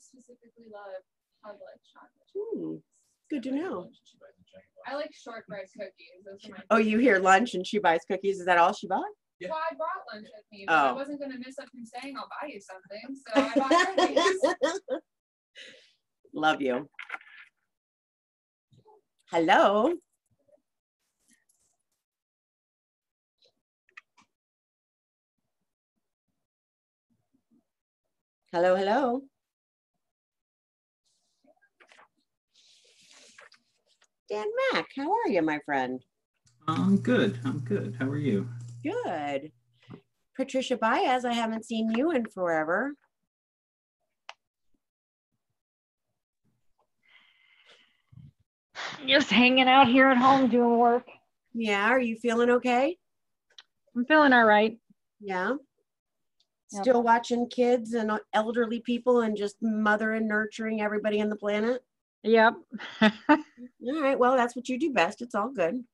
specifically love Pug like chocolate. Good to know. I like shortbread cookies. Those are my Oh, you hear lunch and she buys cookies. Is that all she bought? Yeah. Well, I brought lunch with me, but I wasn't going to miss up from saying I'll buy you something. So I bought cookies. Love you. Hello. Hello, hello. Dan Mack, how are you, my friend? I'm good. I'm good. How are you? Good. Patricia Baez, I haven't seen you in forever. Just hanging out here at home doing work. Yeah, are you feeling okay? I'm feeling all right. Yeah. Still watching kids and elderly people and just mother and nurturing everybody on the planet? Yep. All right, well, that's what you do best. It's all good.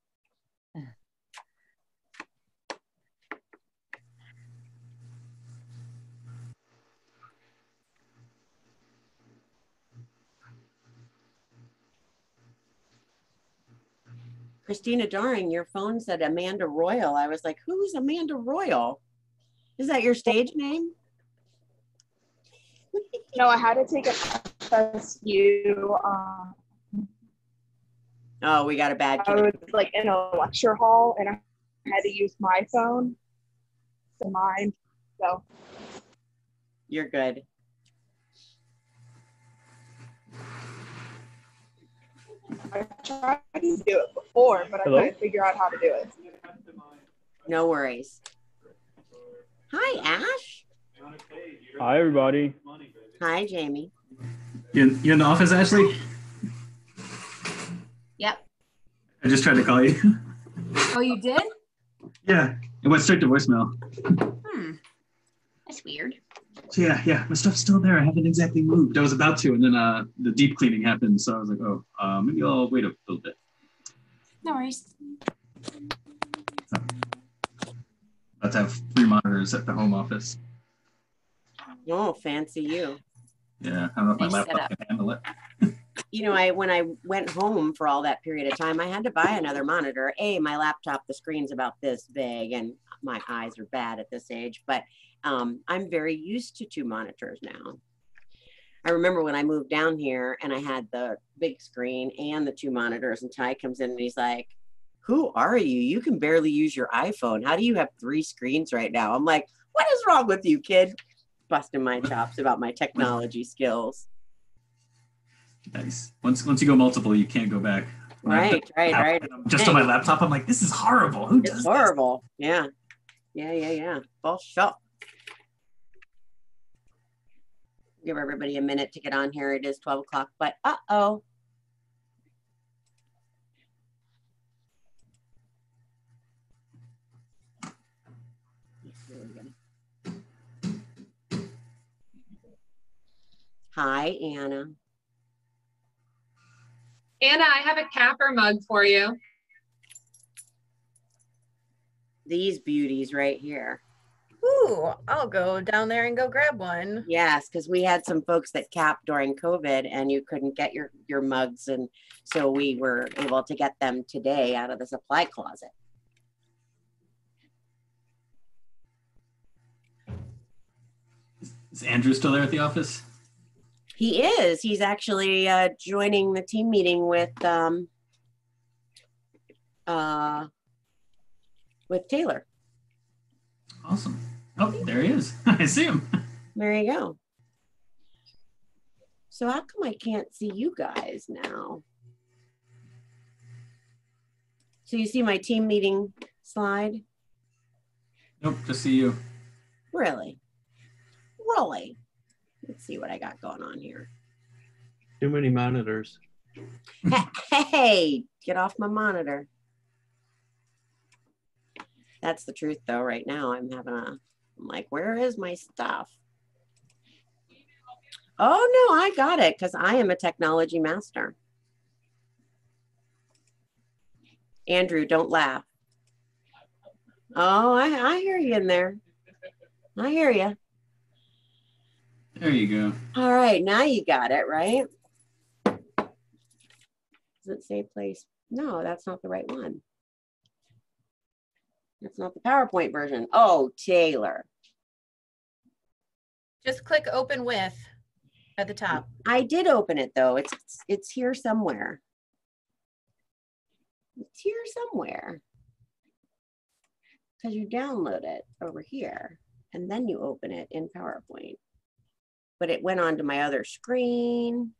Christina Daring, your phone said Amanda Royal. I was like, who's Amanda Royal? Is that your stage name? No, I had to take a FSU. Oh, we got a bad I was like in a lecture hall and I had to use my phone to mine. So you're good. I tried to do it before, but I couldn't figure out how to do it. No worries. Hi, Ash. Hi, everybody. Hi, Jamie. You in the office, Ashley? Yep. I just tried to call you. Oh, you did? Yeah, it went straight to voicemail. That's weird. So yeah, my stuff's still there. I haven't exactly moved. I was about to, and then the deep cleaning happened. So I was like, oh, maybe I'll wait a little bit. No worries. About to have 3 monitors at the home office. Oh, fancy you. Yeah, I don't know if my laptop can handle it. You know, when I went home for all that period of time, I had to buy another monitor. My laptop, the screen's about this big and my eyes are bad at this age, but I'm very used to 2 monitors now. I remember when I moved down here and I had the big screen and the 2 monitors, and Ty comes in and he's like, who are you? You can barely use your iPhone. How do you have 3 screens right now? I'm like, what is wrong with you, kid? Busting my chops about my technology skills. Nice. Once you go multiple, you can't go back. Right. Just on my laptop, I'm like, this is horrible. Who does this? It's horrible. Yeah. Well, shut. Give everybody a minute to get on here. It is 12 o'clock, but uh-oh. Hi, Anna. Anna, I have a capper mug for you. These beauties right here. Ooh, I'll go down there and go grab one. Yes, because we had some folks that capped during COVID and you couldn't get your mugs. And so we were able to get them today out of the supply closet. Is Andrew still there at the office? He is. He's actually joining the team meeting with Taylor. Awesome. Oh, there he is. I see him. There you go. So how come I can't see you guys now? So you see my team meeting slide? Nope, just see you. Really? Really? Let's see what I got going on here. Too many monitors. Hey, get off my monitor. That's the truth though. Right now I'm like, where is my stuff? Oh no, I got it because I am a technology master. Andrew, don't laugh. Oh, I hear you in there. I hear you. There you go. All right, now you got it, right? Does it say place? No, that's not the right one. That's not the PowerPoint version. Oh, Taylor. Just click open with at the top. I did open it though. It's here somewhere. It's here somewhere. Because you download it over here and then you open it in PowerPoint. But it went onto my other screen.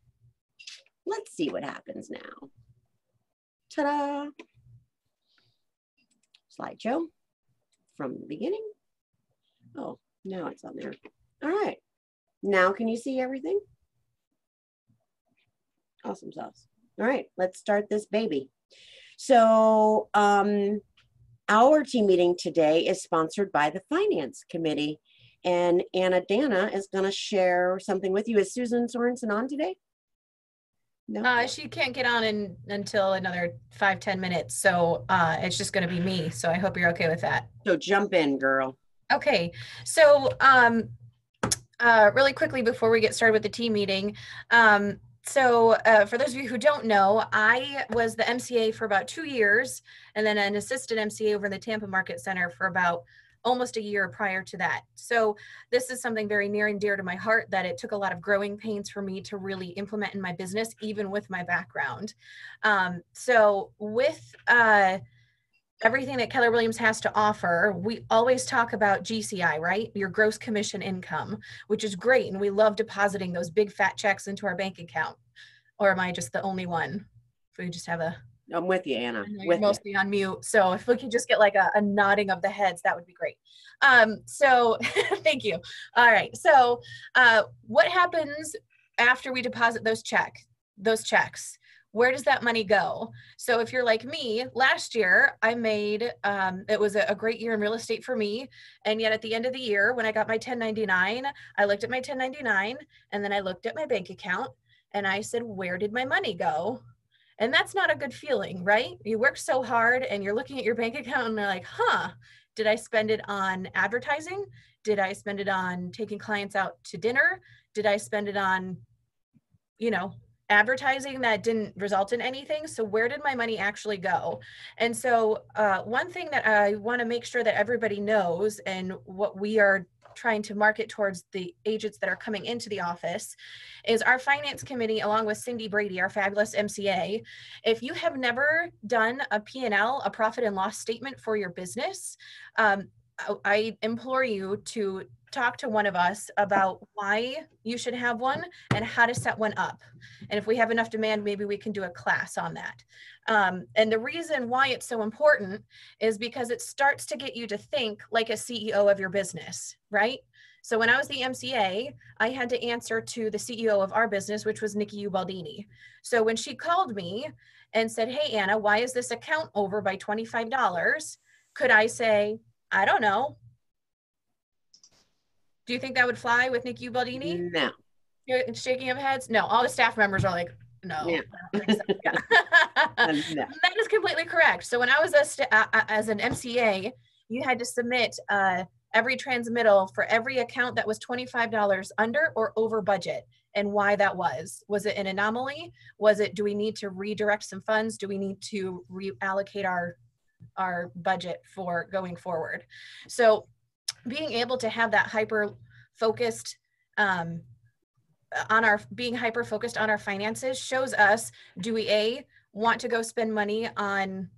Let's see what happens now. Ta-da! Slideshow from the beginning. Oh, now it's on there. All right. Now can you see everything? Awesome sauce. All right, let's start this baby. So our team meeting today is sponsored by the Finance Committee. And Anna Dana is going to share something with you. Is Susan Sorensen on today? No. She can't get on until another 5-10 minutes. So it's just going to be me. So I hope you're okay with that. So jump in, girl. Okay. So really quickly before we get started with the team meeting. So for those of you who don't know, I was the MCA for about 2 years and then an assistant MCA over in the Tampa Market Center for about almost a year prior to that. So this is something very near and dear to my heart that it took a lot of growing pains for me to really implement in my business, even with my background. So with everything that Keller Williams has to offer, we always talk about GCI, right? Your gross commission income, which is great. And we love depositing those big fat checks into our bank account. Or am I just the only one? If we just have a... I'm with you, Anna. You're mostly on mute. So if we could just get like a nodding of the heads, that would be great. So thank you. All right. So what happens after we deposit those checks? Where does that money go? So if you're like me, last year I made, it was a great year in real estate for me. And yet at the end of the year, when I got my 1099, I looked at my 1099 and then I looked at my bank account and I said, where did my money go? And that's not a good feeling, right? You work so hard and you're looking at your bank account and they're like, huh, did I spend it on advertising? Did I spend it on taking clients out to dinner? Did I spend it on, you know, advertising that didn't result in anything? So where did my money actually go? And so one thing that I want to make sure that everybody knows, and what we are trying to market towards the agents that are coming into the office, is our finance committee, along with Cindy Brady, our fabulous MCA. If you have never done a P&L, a profit and loss statement for your business, I implore you to talk to one of us about why you should have one and how to set one up. And if we have enough demand, maybe we can do a class on that. And the reason why it's so important is because it starts to get you to think like a CEO of your business, right? So when I was the MCA, I had to answer to the CEO of our business, which was Nikki Ubaldini. So when she called me and said, hey, Anna, why is this account over by $25? Could I say, I don't know. Do you think that would fly with Nikki Ubaldini? No. You're shaking of heads? No, all the staff members are like, no. Yeah. I don't think so. Yeah. No. That is completely correct. So when I was as an MCA, you had to submit every transmittal for every account that was $25 under or over budget, and why that was. Was it an anomaly? Was it, do we need to redirect some funds? Do we need to reallocate our budget for going forward? So being able to have that hyper focused being hyper focused on our finances shows us, do we want to go spend money on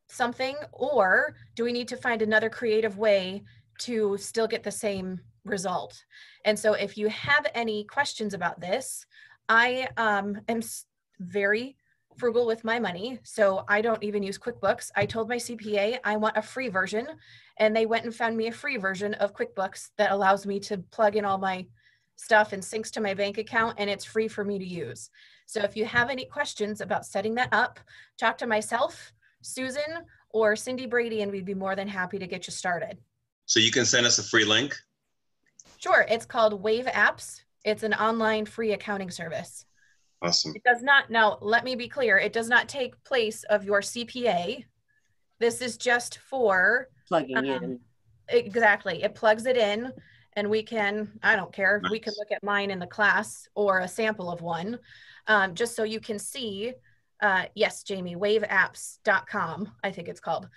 something, or do we need to find another creative way to still get the same result? And so if you have any questions about this, I am very frugal with my money. So I don't even use QuickBooks. I told my CPA I want a free version, and they went and found me a free version of QuickBooks that allows me to plug in all my stuff and syncs to my bank account, and it's free for me to use. So if you have any questions about setting that up, talk to myself, Susan, or Cindy Brady, and we'd be more than happy to get you started. So you can send us a free link? Sure, it's called Wave Apps. It's an online free accounting service. Awesome. It does not, now let me be clear, it does not take place of your CPA. This is just for Plugging in. Exactly, it plugs it in, and we can, I don't care, we can look at mine in the class or a sample of one, just so you can see, yes, Jamie, waveapps.com, I think it's called.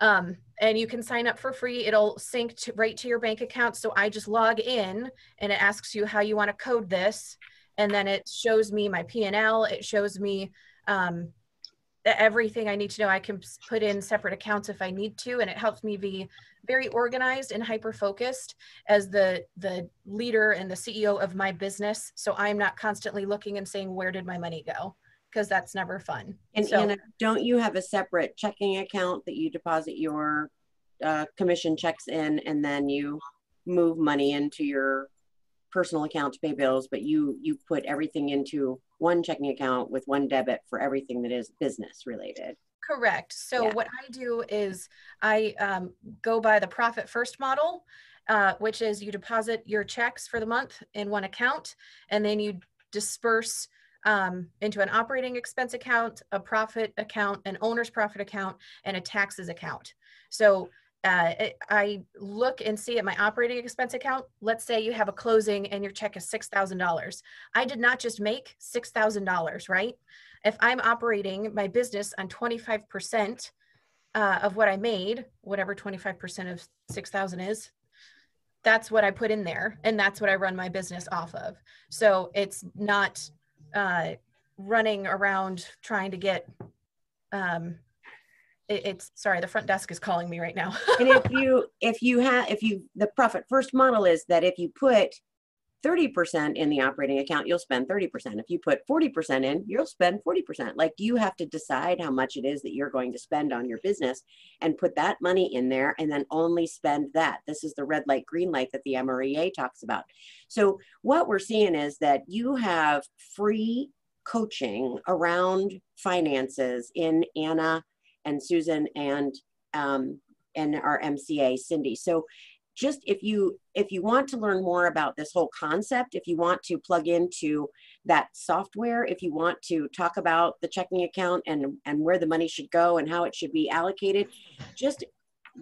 And you can sign up for free. It'll sync right to your bank account. So I just log in and it asks you how you want to code this. And then it shows me my P&L. It shows me everything I need to know. I can put in separate accounts if I need to, and it helps me be very organized and hyper-focused as the leader and the CEO of my business. So I'm not constantly looking and saying, where did my money go? Because that's never fun. And so, Anna, don't you have a separate checking account that you deposit your commission checks in, and then you move money into your personal account to pay bills, but you put everything into one checking account with one debit for everything that is business related? Correct. So what I do is I go by the Profit First model, which is you deposit your checks for the month in one account, and then you disperse into an operating expense account, a profit account, an owner's profit account, and a taxes account. So I look and see at my operating expense account. Let's say you have a closing and your check is $6,000. I did not just make $6,000, right? If I'm operating my business on 25% of what I made, whatever 25% of 6,000 is, that's what I put in there, and that's what I run my business off of. So it's not running around trying to get sorry, the front desk is calling me right now. And the Profit First model is that if you put 30% in the operating account, you'll spend 30%. If you put 40% in, you'll spend 40%. Like, you have to decide how much it is that you're going to spend on your business and put that money in there, and then only spend that. This is the red light, green light that the MREA talks about. So what we're seeing is that you have free coaching around finances in Anna and Susan and our MCA, Cindy. So just if you want to learn more about this whole concept, if you want to plug into that software, if you want to talk about the checking account and where the money should go and how it should be allocated, just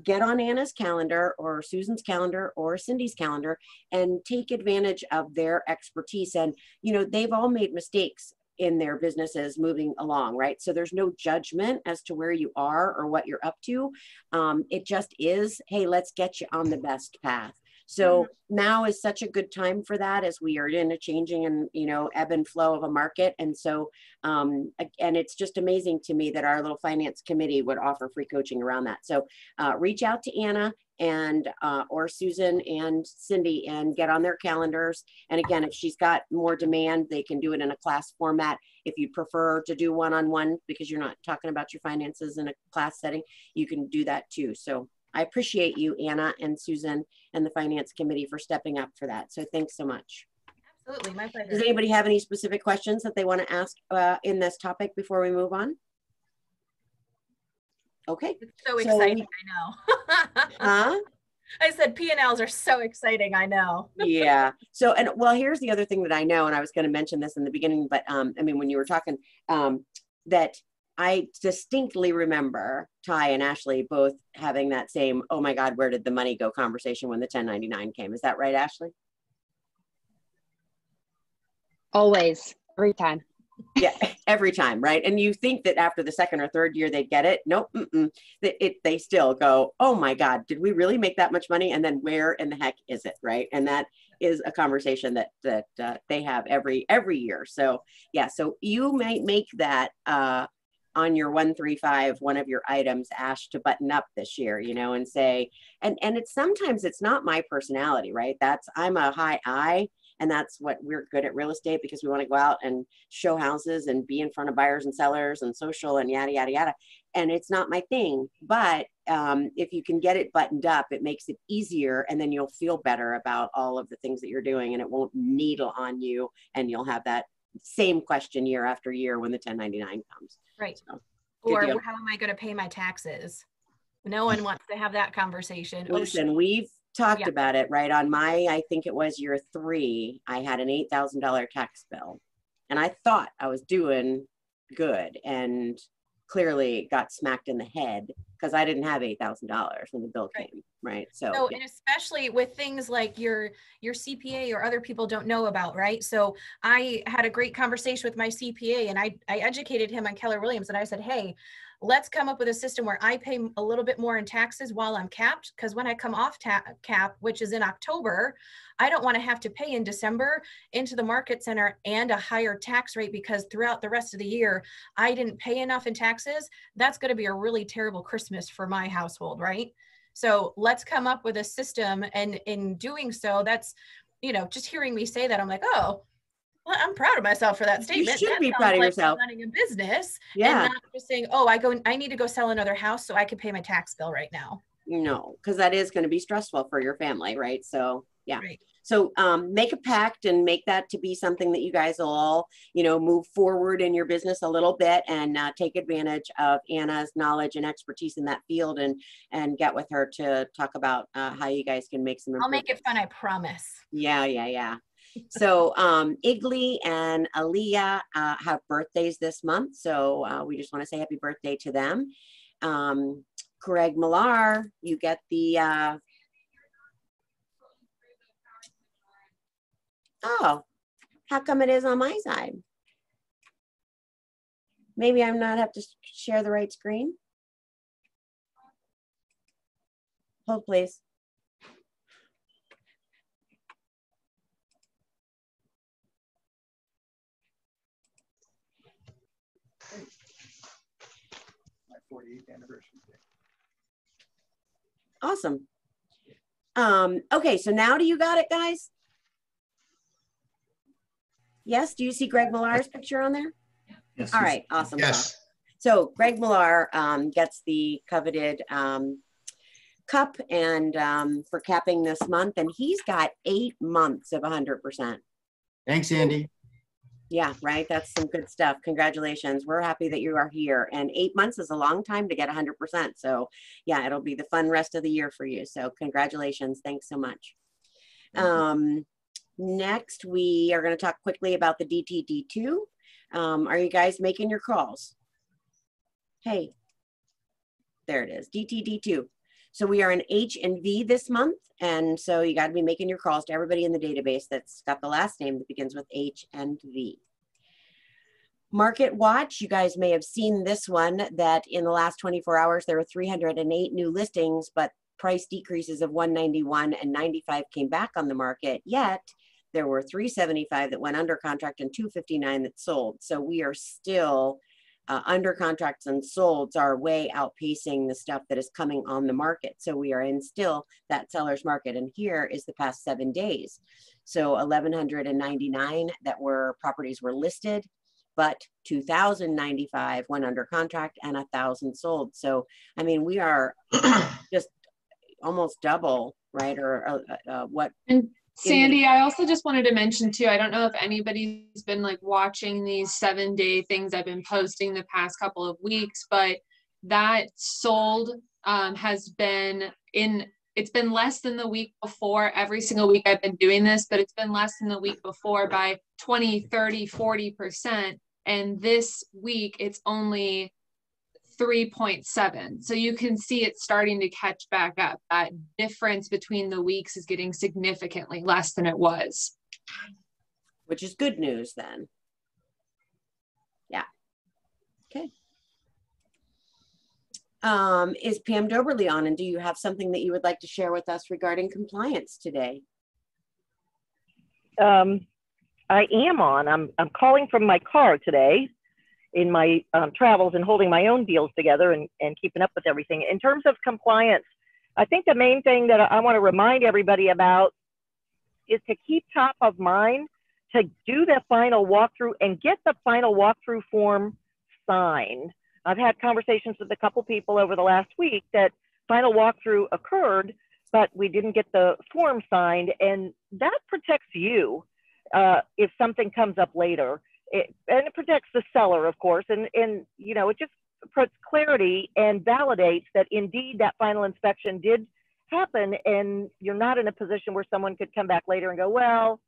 get on Anna's calendar or Susan's calendar or Cindy's calendar and take advantage of their expertise. And, you know, they've all made mistakes in their businesses moving along, right? So there's no judgment as to where you are or what you're up to. It just is, hey, let's get you on the best path. So now is such a good time for that, as we are in a changing and, you know, ebb and flow of a market. And so, and it's just amazing to me that our little finance committee would offer free coaching around that. So reach out to Anna and or Susan and Cindy and get on their calendars. And again, if she's got more demand, they can do it in a class format. If you prefer to do one-on-one because you're not talking about your finances in a class setting, you can do that too. So I appreciate you, Anna and Susan and the finance committee, for stepping up for that. So thanks so much. Absolutely, my pleasure. Does anybody have any specific questions that they want to ask in this topic before we move on? Okay. It's so exciting, I know. Huh? I said P&Ls are so exciting, I know. Yeah. So, and well, here's the other thing that I know, and I was going to mention this in the beginning, but I mean, when you were talking, that I distinctly remember Ty and Ashley both having that same, oh my God, where did the money go conversation when the 1099 came. Is that right, Ashley? Always, every time. Yeah, every time, right? And you think that after the second or third year they get it. Nope. They still go, oh my God, did we really make that much money? And then where in the heck is it, right? And that is a conversation that they have every year. So yeah, so you might make that on your 135, one of your items, Ash, to button up this year, you know, and say, and it's sometimes it's not my personality, right? I'm a high I. And that's what we're good at real estate, because we want to go out and show houses and be in front of buyers and sellers and social and yada, yada, yada. And it's not my thing. But if you can get it buttoned up, it makes it easier. And then you'll feel better about all of the things that you're doing, and it won't needle on you. And you'll have that same question year after year when the 1099 comes. Right. So, or how am I going to pay my taxes? No one wants to have that conversation. Listen, we've talked about it, right? On my, I think it was year 3, I had an $8,000 tax bill, and I thought I was doing good. And clearly got smacked in the head because I didn't have $8,000 when the bill came, right? So, and especially with things like your CPA or other people don't know about, right? So I had a great conversation with my CPA, and I educated him on Keller Williams, and I said, hey, let's come up with a system where I pay a little bit more in taxes while I'm capped, because when I come off cap, which is in October, I don't want to have to pay in December into the market center and a higher tax rate, because throughout the rest of the year, I didn't pay enough in taxes. That's going to be a really terrible Christmas for my household, right? So let's come up with a system. And in doing so, that's, you know, just hearing me say that, I'm like, oh, well, I'm proud of myself for that statement. You should be proud of yourself. Running a business, yeah, and not just saying, oh, I need to go sell another house so I can pay my tax bill right now. No, because that is going to be stressful for your family, right? So yeah. Right. So make a pact and make that to be something that you guys will all, you know, move forward in your business a little bit, and take advantage of Anna's knowledge and expertise in that field, and get with her to talk about how you guys can make some improvements. I'll make it fun, I promise. Yeah. So Igli and Aaliyah have birthdays this month. So we just want to say happy birthday to them. Craig Millar, you get the, oh, how come it is on my side? Maybe I'm not have to share the right screen. Hold please. My 48th anniversary day. Awesome. Okay, so now do you got it, guys? Yes, do you see Greg Millar's picture on there? Yes. All right, awesome. Yes. So Greg Millar gets the coveted cup and for capping this month, and he's got 8 months of 100%. Thanks, Andy. Yeah, right. That's some good stuff. Congratulations. We're happy that you are here. And 8 months is a long time to get 100%. So yeah, it'll be the fun rest of the year for you. So congratulations. Thanks so much. Next, we are going to talk quickly about the DTD2. Are you guys making your calls? Hey, there it is, DTD2. So we are in H and V this month. And so you got to be making your calls to everybody in the database that's got the last name that begins with H and V. Market Watch, you guys may have seen this one, that in the last 24 hours, there were 308 new listings, but price decreases of 191 and 95 came back on the market. Yet there were 375 that went under contract and 259 that sold. So we are still under contracts and solds are way outpacing the stuff that is coming on the market. So we are in still that seller's market. And here is the past 7 days. So 1,199 that were properties were listed, but 2,095 went under contract and 1,000 sold. So, I mean, we are just almost double, right? Or what? And Sandy, I also just wanted to mention too, I don't know if anybody's been like watching these 7-day things I've been posting the past couple of weeks, but that sold has been it's been less than the week before. Every single week I've been doing this, but it's been less than the week before by 20, 30, 40%. And this week it's only 3.7. So you can see it starting to catch back up. That difference between the weeks is getting significantly less than it was. Which is good news then. Yeah. Okay. Is Pam Doberly on, and do you have something that you would like to share with us regarding compliance today? I am on. I'm calling from my car today in my travels and holding my own deals together and keeping up with everything. In terms of compliance, I think the main thing that I want to remind everybody about is to keep top of mind to do the final walkthrough and get the final walkthrough form signed. I've had conversations with a couple people over the last week that final walkthrough occurred, but we didn't get the form signed, and that protects you if something comes up later. And it protects the seller, of course, and you know, it just puts clarity and validates that indeed that final inspection did happen, and you're not in a position where someone could come back later and go, well,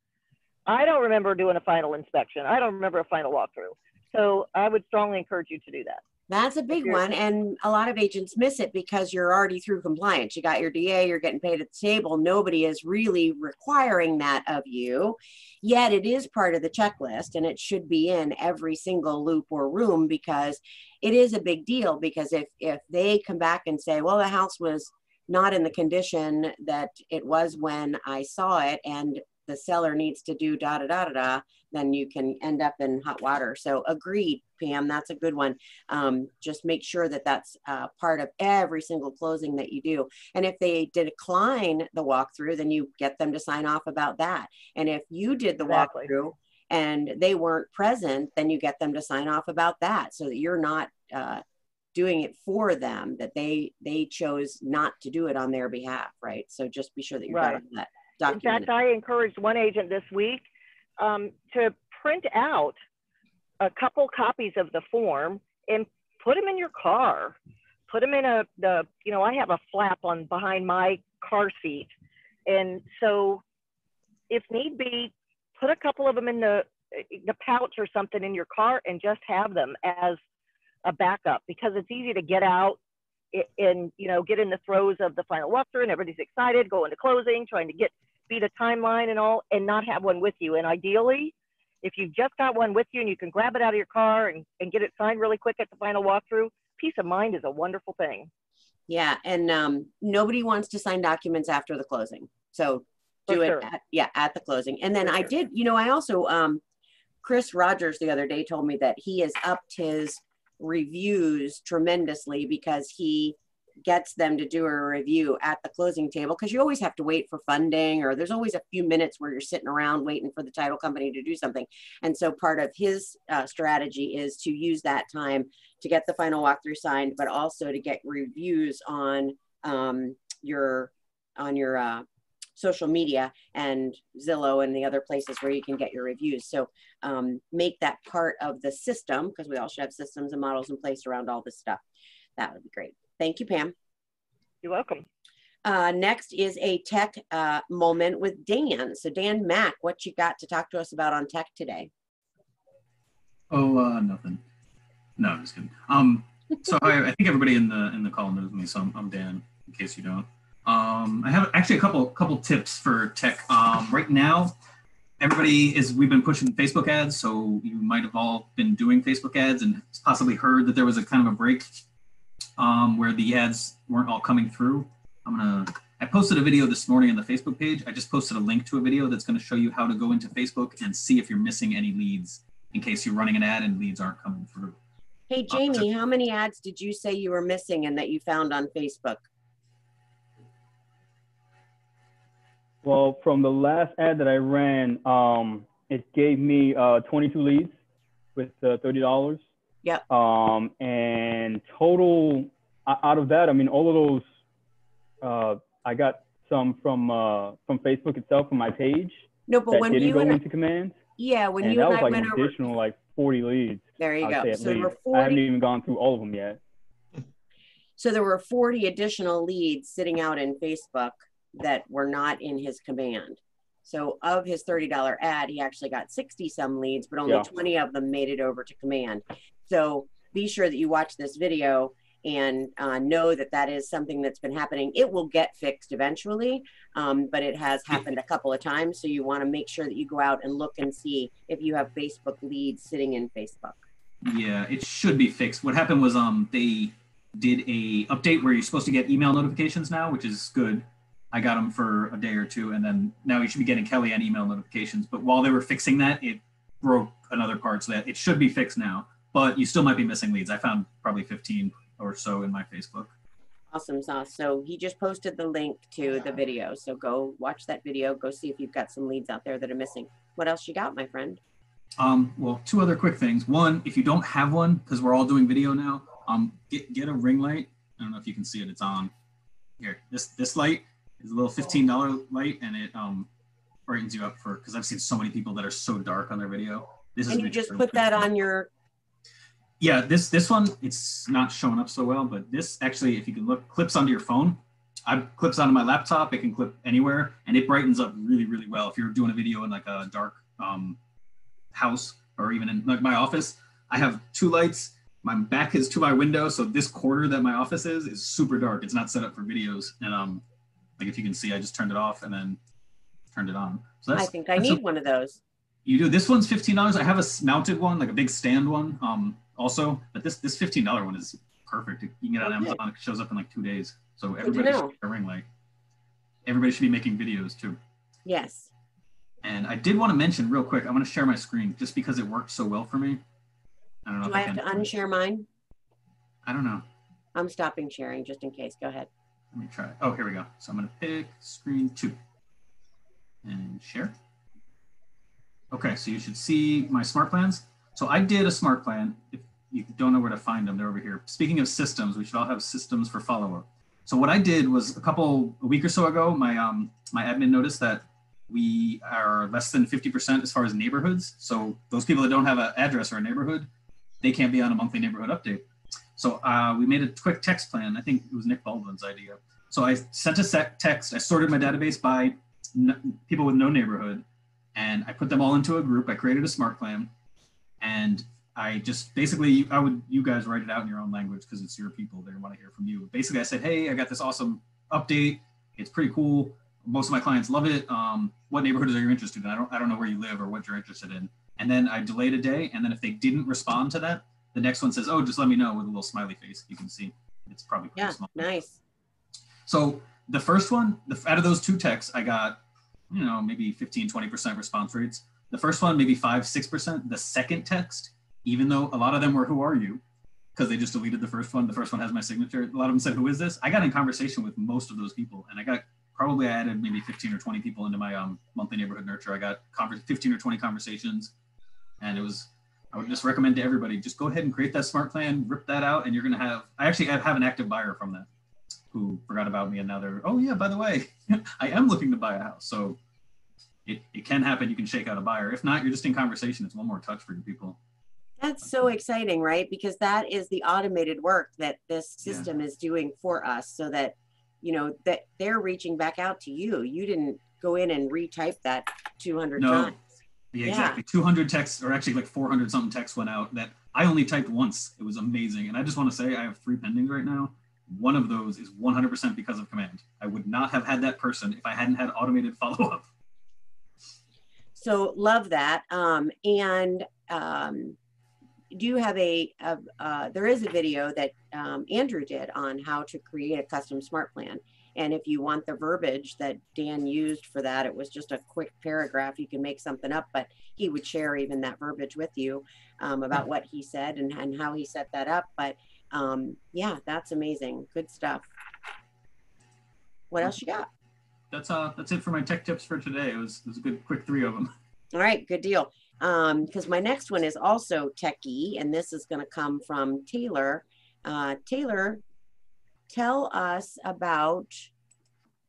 I don't remember doing a final inspection. I don't remember a final walkthrough. So I would strongly encourage you to do that. That's a big one. And a lot of agents miss it because you're already through compliance. You got your DA, you're getting paid at the table. Nobody is really requiring that of you. Yet it is part of the checklist, and it should be in every single loop or room, because it is a big deal. Because if they come back and say, well, the house was not in the condition that it was when I saw it, and the seller needs to do da da da da da, then you can end up in hot water. So agreed, Pam, that's a good one. Just make sure that that's part of every single closing that you do. And if they decline the walkthrough, then you get them to sign off about that. And if you did the walkthrough and they weren't present, then you get them to sign off about that, so that you're not doing it for them, that they chose not to do it on their behalf, right? So just be sure that you're got that documented. In fact, I encouraged one agent this week to print out a couple copies of the form and put them in your car. Put them in I have a flap on behind my car seat. And so if need be, put a couple of them in the pouch or something in your car and just have them as a backup, because it's easy to get out and, get in the throes of the final walkthrough and everybody's excited, go into closing, trying to beat a timeline and all, and not have one with you. And ideally, if you've just got one with you and you can grab it out of your car and get it signed really quick at the final walkthrough, peace of mind is a wonderful thing. Yeah. And nobody wants to sign documents after the closing. So do it at the closing. And then I did, I also, Chris Rogers the other day told me that he has upped his reviews tremendously, because he gets them to do a review at the closing table, because you always have to wait for funding, or there's always a few minutes where you're sitting around waiting for the title company to do something. And so part of his strategy is to use that time to get the final walkthrough signed, but also to get reviews on your social media and Zillow and the other places where you can get your reviews. So make that part of the system, because we all should have systems and models in place around all this stuff. That would be great. Thank you, Pam. You're welcome. Next is a tech moment with Dan. So Dan Mack, what you got to talk to us about on tech today? Oh, nothing. No, I'm just kidding. So I think everybody in the call knows me, so I'm Dan, in case you don't. I have actually a couple tips for tech. Right now, we've been pushing Facebook ads, so you might have all been doing Facebook ads and possibly heard that there was a kind of a break where the ads weren't all coming through. I posted a video this morning on the Facebook page. I just posted a link to a video that's going to show you how to go into Facebook and see if you're missing any leads in case you're running an ad and leads aren't coming through. Hey, Jamie, how many ads did you say you were missing and that you found on Facebook? Well, from the last ad that I ran, it gave me 22 leads with $30. Yep. And total out of that, all of those, I got some from Facebook itself, from my page. No, but when didn't you go into commands. Yeah, when and you that and was I like went an over. additional like 40 leads. There you go. So there were 40. I haven't even gone through all of them yet. So there were 40 additional leads sitting out in Facebook that were not in his command. So of his $30 ad, he actually got 60 some leads, but only 20 of them made it over to command. So be sure that you watch this video and know that that is something that's been happening. It will get fixed eventually, but it has happened a couple of times. So you want to make sure that you go out and look and see if you have Facebook leads sitting in Facebook. Yeah, it should be fixed. What happened was they did a update where you're supposed to get email notifications now, which is good. I got them for a day or two, and then now you should be getting Kellyanne email notifications. But while they were fixing that, it broke another part, so that it should be fixed now. But you still might be missing leads. I found probably 15 or so in my Facebook. Awesome sauce. So he just posted the link to the video. So go watch that video. Go see if you've got some leads out there that are missing. What else you got, my friend? Well, two other quick things. One, if you don't have one, because we're all doing video now, get a ring light. I don't know if you can see it. It's on here. This light is a little $15 light, and it brightens you up because I've seen so many people that are so dark on their video. And you just put that on your. Yeah, this one, it's not showing up so well, but this actually, if you can look, clips onto your phone. Clips onto my laptop. It can clip anywhere, and it brightens up really, really well. If you're doing a video in like a dark house, or even in like my office, I have two lights, my back is to my window, so this corner that my office is super dark. It's not set up for videos, and like if you can see, I just turned it off and then turned it on. So I think I need one of those. You do. This one's $15. I have a mounted one, like a big stand one, also. But this $15 one is perfect. You can get it on Amazon. It shows up in like 2 days. So everybody should be a ring light. Everybody should be making videos too. Yes. And I did want to mention real quick. I want to share my screen just because it worked so well for me. I don't know. Do I have to unshare mine? I don't know. I'm stopping sharing just in case. Go ahead. Let me try. Oh, here we go. So I'm going to pick screen 2 and share. Okay, so you should see my smart plans. So I did a smart plan. If you don't know where to find them, they're over here. Speaking of systems, we should all have systems for follow-up. So what I did was a week or so ago, my admin noticed that we are less than 50% as far as neighborhoods. So those people that don't have an address or a neighborhood, they can't be on a monthly neighborhood update. So we made a quick text plan. I think it was Nick Baldwin's idea. So I sent a text. I sorted my database by people with no neighborhood, and I put them all into a group. I created a smart plan, and I just basically, you guys write it out in your own language because it's your people. They want to hear from you. Basically, I said, hey, I got this awesome update. It's pretty cool. Most of my clients love it. What neighborhoods are you interested in? I don't know where you live or what you're interested in. And then I delayed a day. And then if they didn't respond to that, the next one says, oh, just let me know, with a little smiley face. You can see it's probably pretty small. Nice. So the first one, out of those 2 texts, I got, maybe 15, 20% response rates. The first one, maybe 5, 6%. The second text, even though a lot of them were, who are you? Because they just deleted the first one. The first one has my signature. A lot of them said, who is this? I got in conversation with most of those people, and I added maybe 15 or 20 people into my monthly neighborhood nurture. I got 15 or 20 conversations, and I would just recommend to everybody, just go ahead and create that smart plan, rip that out, and you're going to have, I actually have an active buyer from that who forgot about me, and now they're, oh yeah, by the way, I am looking to buy a house. So it can happen. You can shake out a buyer. If not, you're just in conversation. It's one more touch for your people. That's so exciting, right? Because that is the automated work that this system is doing for us, so that, that they're reaching back out to you. You didn't go in and retype that 200 times. Yeah, exactly. 200 texts, or actually like 400 something texts went out that I only typed once. It was amazing. And I just want to say I have 3 pendings right now. One of those is 100% because of command. I would not have had that person if I hadn't had automated follow-up. So love that. Do you have there is a video that Andrew did on how to create a custom smart plan. And if you want the verbiage that Dan used for that, it was just a quick paragraph. You can make something up, but he would share even that verbiage with you about what he said and how he set that up. But yeah, that's amazing. Good stuff. What else you got? That's it for my tech tips for today. It was a good quick 3 of them. All right, good deal. Because my next one is also techie, and this is going to come from Taylor. Taylor, tell us about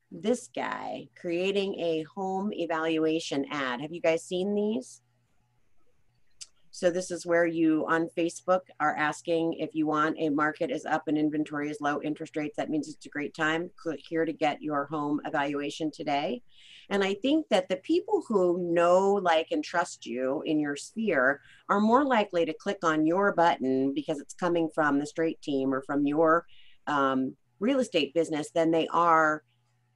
this guy creating a home evaluation ad. Have you guys seen these? So this is where you on Facebook are asking if you want a market is up and inventory is low, interest rates. That means it's a great time. Click here to get your home evaluation today. And I think that the people who know, like, and trust you in your sphere are more likely to click on your button because it's coming from the Straight team or from your real estate business than they are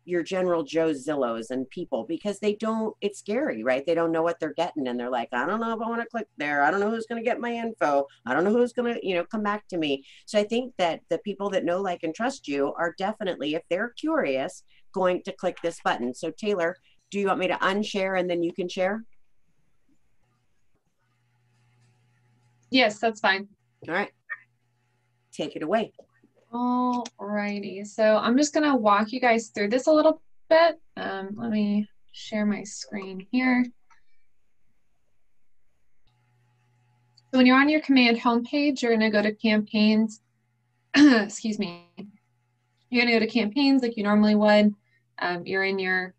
your general Joe Zillows and people, because they don't, it's scary, right? They don't know what they're getting. And they're like, I don't know if I want to click there. I don't know who's going to get my info. I don't know who's going to, come back to me. So I think that the people that know, like, and trust you are definitely, if they're curious, going to click this button. So Taylor, do you want me to unshare and then you can share? Yes, that's fine. All right. Take it away. All righty. So I'm just going to walk you guys through this a little bit. Let me share my screen here. So when you're on your command homepage, you're going to go to campaigns. Excuse me. You're going to go to campaigns like you normally would. You're in your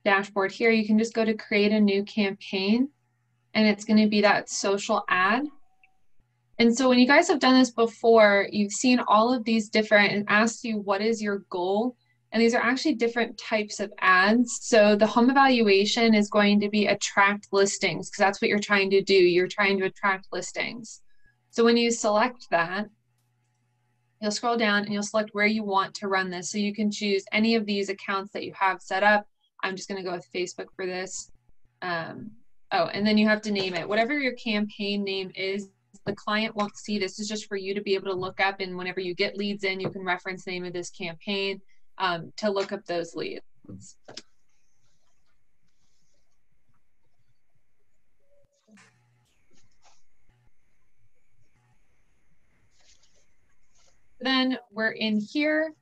dashboard here. You can just go to create a new campaign, and it's going to be that social ad. And so when you guys have done this before, you've seen all of these different, and asked you what is your goal, and these are actually different types of ads. So the home evaluation is going to be attract listings, because that's what you're trying to do. You're trying to attract listings. So when you select that, you'll scroll down and you'll select where you want to run this. So you can choose any of these accounts that you have set up. I'm just going to go with Facebook for this. Oh, and then you have to name it. Whatever your campaign name is, the client won't see. This is just for you to be able to look up, and whenever you get leads in, you can reference the name of this campaign to look up those leads. Then we're in here.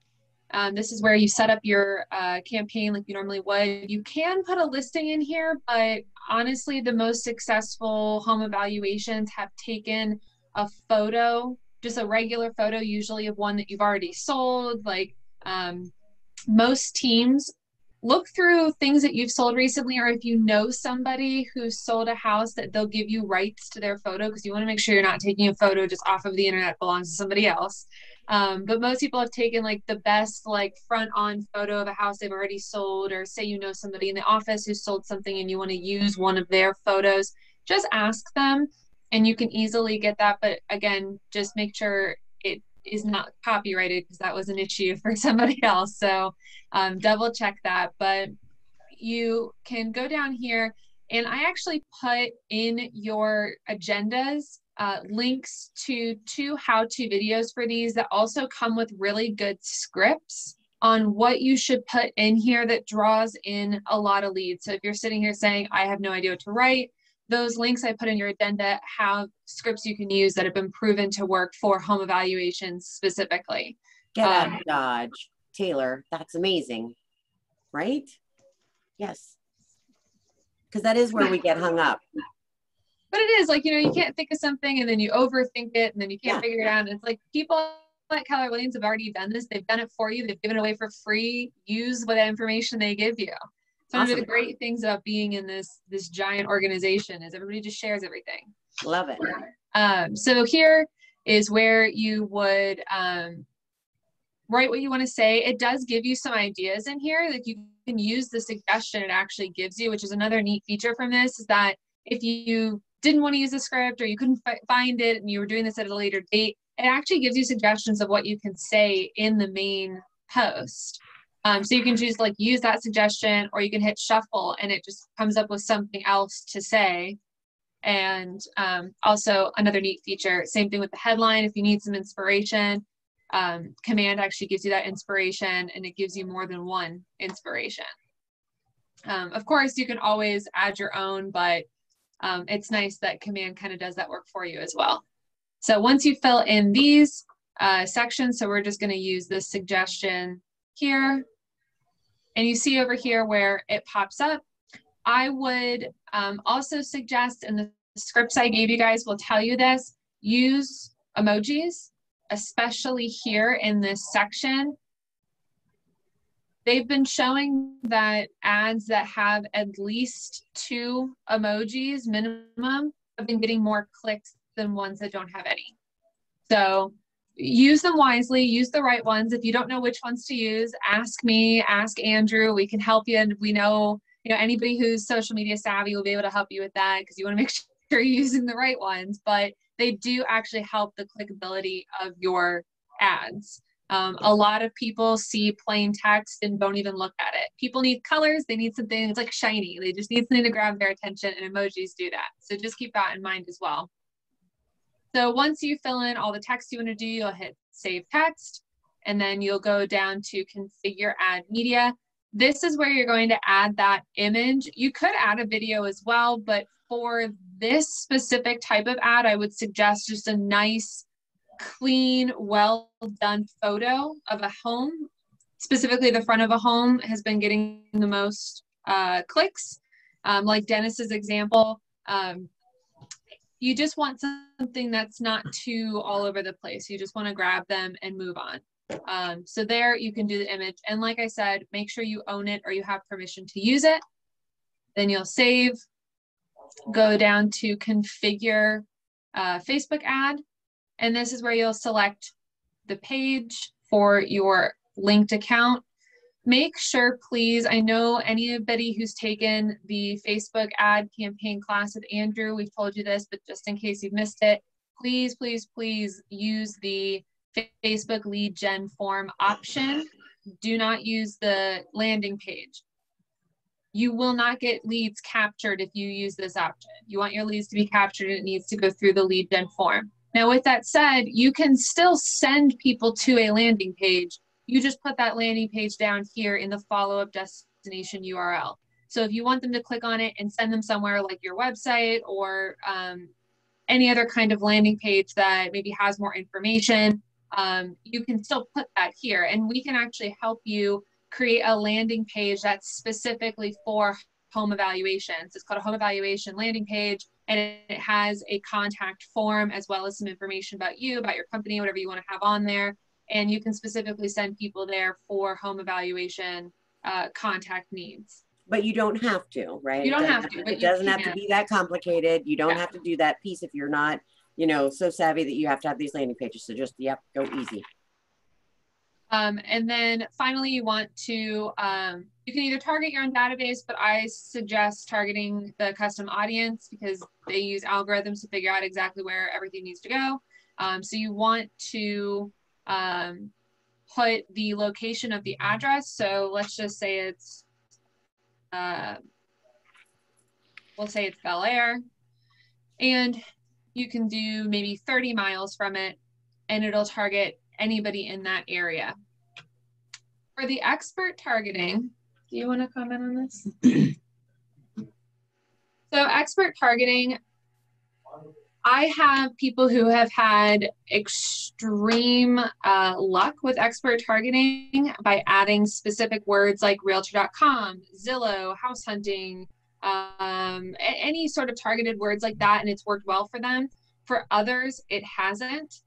This is where you set up your campaign like you normally would. You can put a listing in here, but honestly, the most successful home evaluations have taken a photo, just a regular photo, usually of one that you've already sold. Like most teams look through things that you've sold recently, or if you know somebody who's sold a house, that they'll give you rights to their photo, because you want to make sure you're not taking a photo just off of the internet that belongs to somebody else. But most people have taken like the best like front on photo of a house they've already sold, or say you know somebody in the office who sold something and you want to use one of their photos, just ask them and you can easily get that. But again, just make sure it is not copyrighted, because that was an issue for somebody else. So double check that. But you can go down here, and I actually put in your agendas links to 2 how-to videos for these that also come with really good scripts on what you should put in here that draws in a lot of leads. So if you're sitting here saying, I have no idea what to write, those links I put in your agenda have scripts you can use that have been proven to work for home evaluations specifically. Get out of Dodge. Taylor, that's amazing, right? Yes. Because that is where we get hung up. But it is like, you know, you can't think of something and then you overthink it and then you can't figure it out. And it's like people like Keller Williams have already done this. They've done it for you. They've given it away for free. Use what information they give you. So one of the great things about being in this giant organization is everybody just shares everything. Love it. So here is where you would write what you want to say. It does give you some ideas in here that you can use. The suggestion it actually gives you, which is another neat feature from this, is that if you didn't want to use a script or you couldn't find it and you were doing this at a later date, it actually gives you suggestions of what you can say in the main post. So you can choose like use that suggestion, or you can hit shuffle and it just comes up with something else to say. And also another neat feature, same thing with the headline. If you need some inspiration, Command actually gives you that inspiration, and it gives you more than one inspiration. Of course, you can always add your own, but it's nice that Command kind of does that work for you as well. So once you fill in these sections, so we're just going to use this suggestion here, and you see over here where it pops up, I would also suggest, and the scripts I gave you guys will tell you this, use emojis, especially here in this section. They've been showing that ads that have at least 2 emojis minimum have been getting more clicks than ones that don't have any. So use them wisely, use the right ones. If you don't know which ones to use, ask me, ask Andrew, we can help you. And we know, you know, anybody who's social media savvy will be able to help you with that, because you want to make sure you're using the right ones, but they do actually help the clickability of your ads. A lot of people see plain text and don't even look at it. People need colors. They need something that's like shiny. They just need something to grab their attention, and emojis do that. So just keep that in mind as well. So once you fill in all the text you want to do, you'll hit Save Text, and then you'll go down to Configure Ad Media. This is where you're going to add that image. You could add a video as well, but for this specific type of ad, I would suggest just a nice, clean, well done photo of a home. Specifically, the front of a home has been getting the most clicks. Like Dennis's example, you just want something that's not too all over the place. You just want to grab them and move on. So there you can do the image. And like I said, make sure you own it or you have permission to use it. Then you'll save, go down to Configure Facebook Ad. And this is where you'll select the page for your linked account. Make sure, please, I know anybody who's taken the Facebook ad campaign class with Andrew, we've told you this, but just in case you've missed it, please, please, please use the Facebook lead gen form option. Do not use the landing page. You will not get leads captured if you use this option. You want your leads to be captured, it needs to go through the lead gen form. Now, with that said, you can still send people to a landing page. You just put that landing page down here in the follow-up destination URL. So if you want them to click on it and send them somewhere like your website or any other kind of landing page that maybe has more information, you can still put that here. And we can actually help you create a landing page that's specifically for home evaluations. It's called a home evaluation landing page, and it has a contact form as well as some information about you, about your company, whatever you want to have on there. And you can specifically send people there for home evaluation contact needs. But you don't have to, right? You don't have to. It doesn't have to be that complicated. You don't have to do that piece if you're not, you know, so savvy that you have to have these landing pages. So just, yep, go easy. And then finally, you want to, you can either target your own database, but I suggest targeting the custom audience because they use algorithms to figure out exactly where everything needs to go. So you want to put the location of the address. So let's just say it's, we'll say it's Bel Air, and you can do maybe 30 miles from it, and it'll target anybody in that area. For the expert targeting, do you want to comment on this? So expert targeting, I have people who have had extreme luck with expert targeting by adding specific words like realtor.com, Zillow, house hunting, any sort of targeted words like that, and it's worked well for them. For others, it hasn't.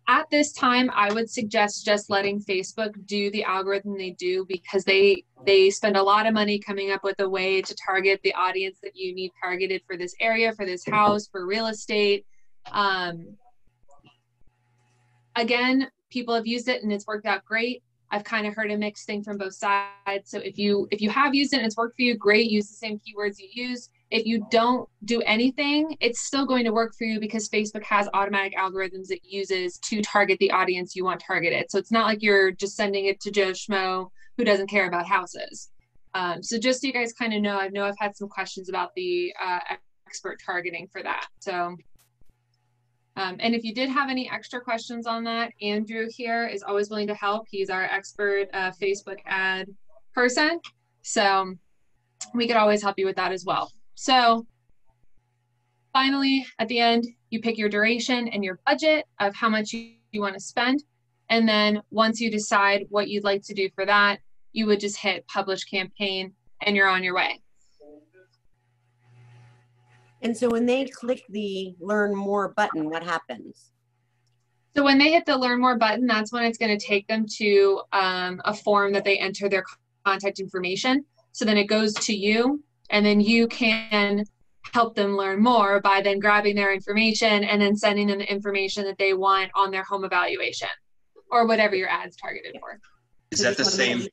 At this time, I would suggest just letting Facebook do the algorithm they do because they spend a lot of money coming up with a way to target the audience that you need targeted for this area, for this house, for real estate. Again, people have used it and it's worked out great. I've kind of heard a mixed thing from both sides. So if you have used it and it's worked for you, great, use the same keywords you use. If you don't do anything, it's still going to work for you because Facebook has automatic algorithms it uses to target the audience you want targeted. So it's not like you're just sending it to Joe Schmo who doesn't care about houses. So just so you guys kind of know, I know I've had some questions about the expert targeting for that. So, and if you did have any extra questions on that, Andrew here is always willing to help. He's our expert Facebook ad person. So we could always help you with that as well. So finally, at the end, you pick your duration and your budget of how much you want to spend. And then once you decide what you'd like to do for that, you would just hit publish campaign and you're on your way. And so when they click the learn more button, what happens? So when they hit the learn more button, that's when it's going to take them to a form that they enter their contact information. So then it goes to you. And then you can help them learn more by then grabbing their information and then sending them the information that they want on their home evaluation or whatever your ad's targeted for. Is that the same?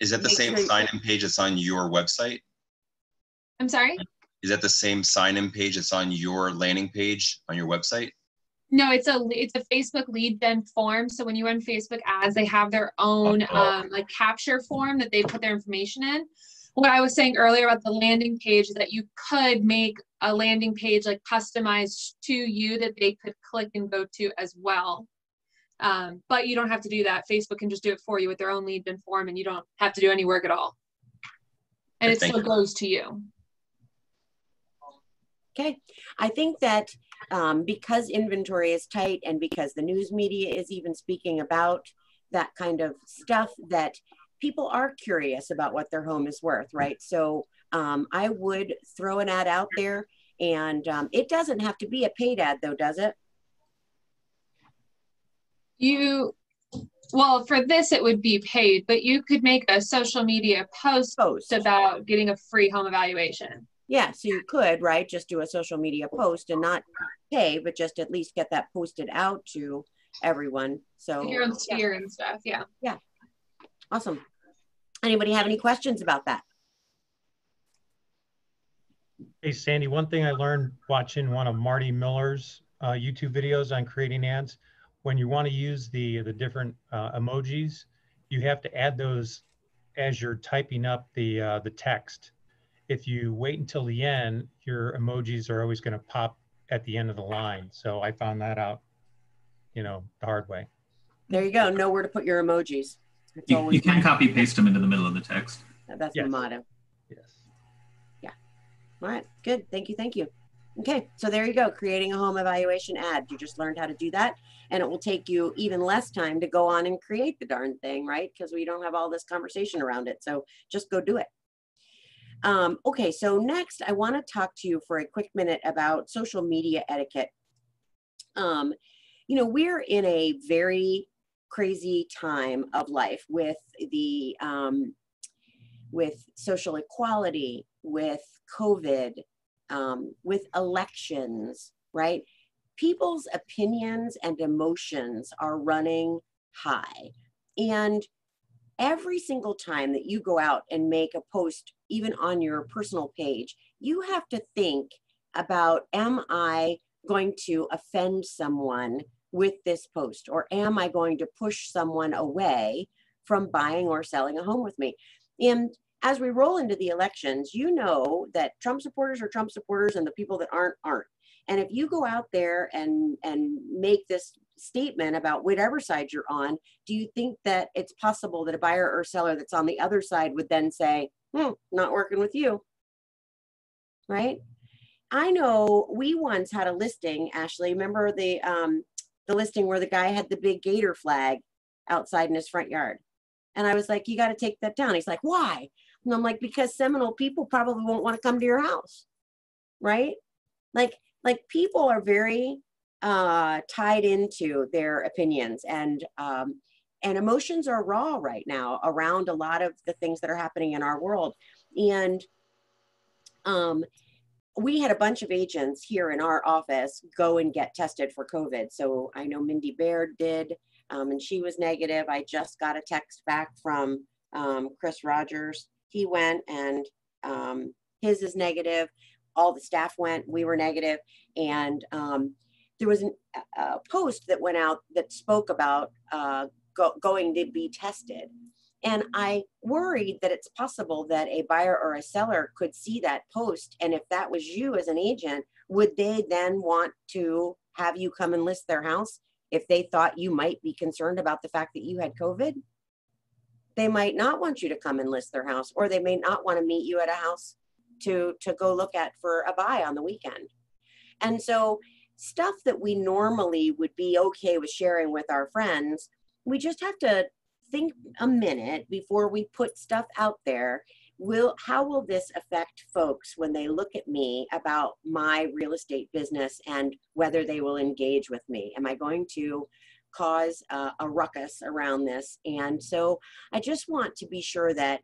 Is that the same sign-in page that's on your website? I'm sorry? Is that the same sign-in page that's on your landing page on your website? No, it's a Facebook lead gen form. So when you run Facebook ads, they have their own like capture form that they put their information in. What I was saying earlier about the landing page is that you could make a landing page like customized to you that they could click and go to as well. But you don't have to do that. Facebook can just do it for you with their own lead gen form and you don't have to do any work at all. And it still goes to you. Okay, I think that because inventory is tight and because the news media is even speaking about that kind of stuff, that people are curious about what their home is worth, right? So I would throw an ad out there, and it doesn't have to be a paid ad though, does it? Well, for this, it would be paid, but you could make a social media post about getting a free home evaluation. Yeah, so you could, right? Just do a social media post and not pay, but just at least get that posted out to everyone. So your own sphere and stuff, yeah. Yeah. Awesome. Anybody have any questions about that? Hey, Sandy, one thing I learned watching one of Marty Miller's YouTube videos on creating ads, when you want to use the different emojis, you have to add those as you're typing up the text. If you wait until the end, your emojis are always going to pop at the end of the line. So I found that out, the hard way. There you go. Know where to put your emojis. You can copy paste them into the middle of the text. That's my motto. Yes. Yeah. All right. Good. Thank you. Thank you. Okay. So there you go. Creating a home evaluation ad. You just learned how to do that. And it will take you even less time to go on and create the darn thing, right? Because we don't have all this conversation around it. So just go do it. Okay. So next, I want to talk to you for a quick minute about social media etiquette. We're in a very crazy time of life with the with social equality, with COVID, with elections, right? People's opinions and emotions are running high. And every single time that you go out and make a post, even on your personal page, you have to think about, am I going to offend someone with this post, or am I going to push someone away from buying or selling a home with me? And as we roll into the elections, you know that Trump supporters are Trump supporters and the people that aren't. And if you go out there and make this statement about whatever side you're on, do you think that it's possible that a buyer or seller that's on the other side would then say, not working with you, right? I know we once had a listing, Ashley, remember the listing where the guy had the big gator flag outside in his front yard. And I was like, you got to take that down. He's like, why? And I'm like, because Seminole people probably won't want to come to your house, right? Like people are very tied into their opinions, and emotions are raw right now around a lot of the things that are happening in our world. And we had a bunch of agents here in our office go and get tested for COVID. So I know Mindy Baird did, and she was negative. I just got a text back from Chris Rogers. He went and his is negative. All the staff went, we were negative. And there was a post that went out that spoke about going to be tested. And I worried that it's possible that a buyer or a seller could see that post. And if that was you as an agent, would they then want to have you come and list their house if they thought you might be concerned about the fact that you had COVID? They might not want you to come and list their house, or they may not want to meet you at a house to go look at for a buy on the weekend. And so stuff that we normally would be okay with sharing with our friends, we just have to think a minute before we put stuff out there. How will this affect folks when they look at me about my real estate business and whether they will engage with me? Am I going to cause a ruckus around this? And so I just want to be sure that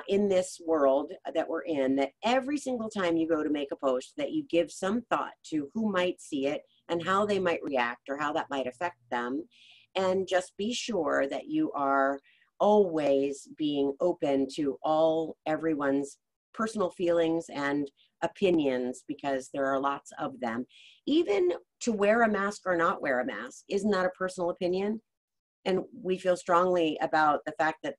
in this world that we're in, that every single time you go to make a post, that you give some thought to who might see it and how they might react or how that might affect them. And just be sure that you are always being open to everyone's personal feelings and opinions, because there are lots of them. Even to wear a mask or not wear a mask, isn't that a personal opinion? And we feel strongly about the fact that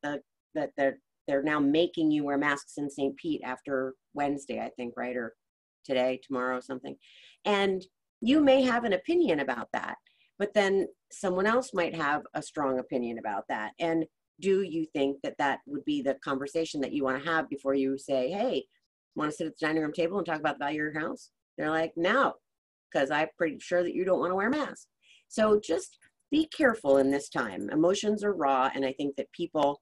they're now making you wear masks in St. Pete after Wednesday, I think, right? Or today, tomorrow, something. And you may have an opinion about that, but then someone else might have a strong opinion about that. And do you think that that would be the conversation that you want to have before you say, hey, want to sit at the dining room table and talk about the value of your house? They're like, no, because I'm pretty sure that you don't want to wear a mask. So just be careful in this time. Emotions are raw, and I think that people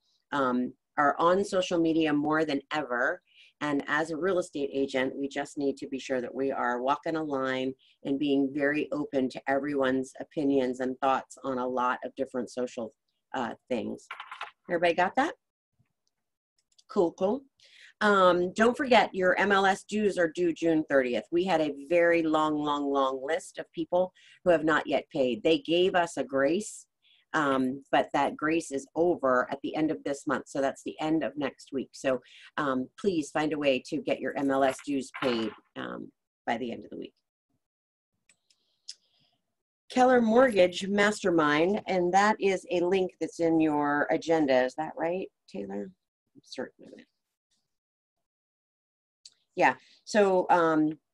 are on social media more than ever. And as a real estate agent, we just need to be sure that we are walking a line and being very open to everyone's opinions and thoughts on a lot of different social things. Everybody got that? Cool, cool. Don't forget, your MLS dues are due June 30th. We had a very long list of people who have not yet paid. They gave us a grace but that grace is over at the end of this month. So that's the end of next week. So please find a way to get your MLS dues paid by the end of the week. Keller Mortgage Mastermind, and that is a link that's in your agenda. Is that right, Taylor? I'm certain of it. Yeah, so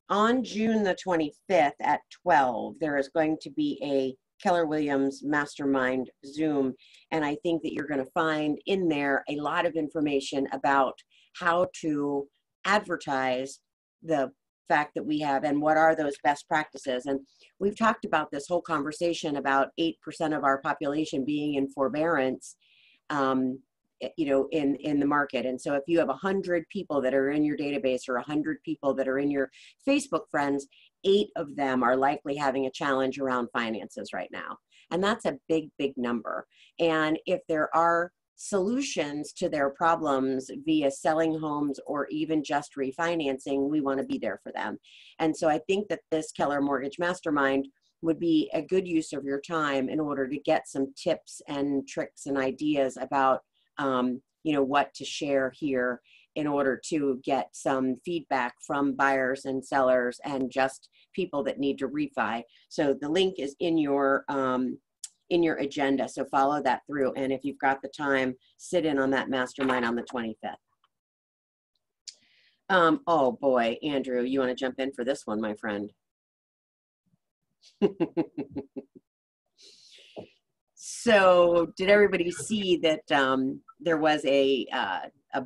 on June the 25th at 12, there is going to be a Keller Williams Mastermind Zoom, and I think that you're going to find in there a lot of information about how to advertise the fact that we have and what are those best practices. And we've talked about this whole conversation about 8% of our population being in forbearance, you know, in the market. And so if you have 100 people that are in your database or 100 people that are in your Facebook friends, 8 of them are likely having a challenge around finances right now. And that's a big, big number. And if there are solutions to their problems via selling homes or even just refinancing, we want to be there for them. And so I think that this Keller Mortgage Mastermind would be a good use of your time in order to get some tips and tricks and ideas about you know, what to share here in order to get some feedback from buyers and sellers and just people that need to refi. So the link is in your agenda. So follow that through. And if you've got the time, sit in on that mastermind on the 25th. Oh boy, Andrew, you want to jump in for this one, my friend? So did everybody see that there was a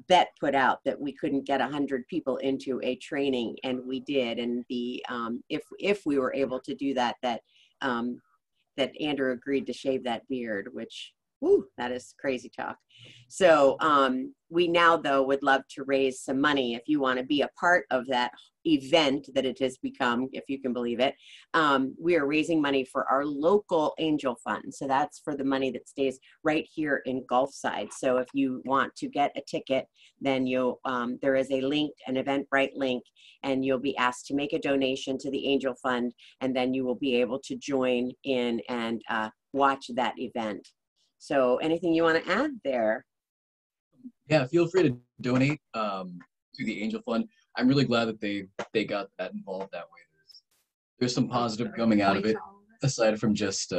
bet put out that we couldn't get 100 people into a training, and we did. And the if we were able to do that, that Andrew agreed to shave that beard, which, whew, that is crazy talk. So we now, though, would love to raise some money. If you want to be a part of that event that it has become, if you can believe it, we are raising money for our local angel fund. So that's for the money that stays right here in Gulfside. So if you want to get a ticket, then you'll there is a link, an Eventbrite link, and you'll be asked to make a donation to the angel fund, and then you will be able to join in and watch that event. So anything you want to add there? Yeah, feel free to donate to the Angel Fund. I'm really glad that they got that involved that way. There's some positive coming out of it, aside from just